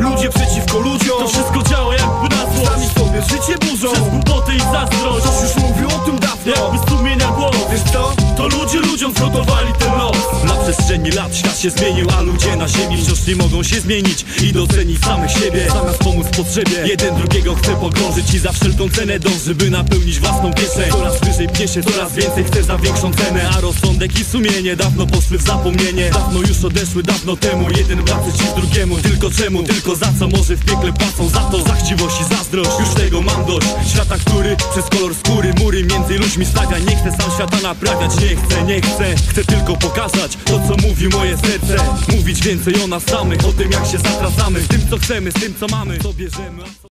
Ludzie przeciwko ludziom, to wszystko działa jakby na złość. Sami sobie życie burzą, przez głupoty i zazdrość. Ktoś już mówił o tym dawno, jakby sumienia głos. Wiesz co? To ludzie ludziom zgotowali ten los. Na przestrzeni lat świat się zmienił, a ludzie na ziemi wciąż nie mogą się zmienić i docenić samych siebie, zamiast pomóc w potrzebie. Jeden drugiego chce pogrążyć i za wszelką cenę dąży, by napełnić własną kieszeń. Coraz wyżej pnie się, coraz więcej chce za większą cenę, a rozsądek i sumienie dawno poszły w zapomnienie. Dawno już odeszły, dawno temu. Jeden brat przeciw drugiemu, tylko czemu? Tylko za co? Może w piekle płacą za to, za chciwość i zazdrość. Już tego mam dość, świata, który przez kolor skóry mury między ludźmi stawia. Nie chcę sam świata naprawiać, nie chcę. Chcę tylko pokazać to, co mówi moje serce. Mówić więcej o nas samych, o tym jak się zatracamy, z tym co chcemy, z tym co mamy, co bierzemy.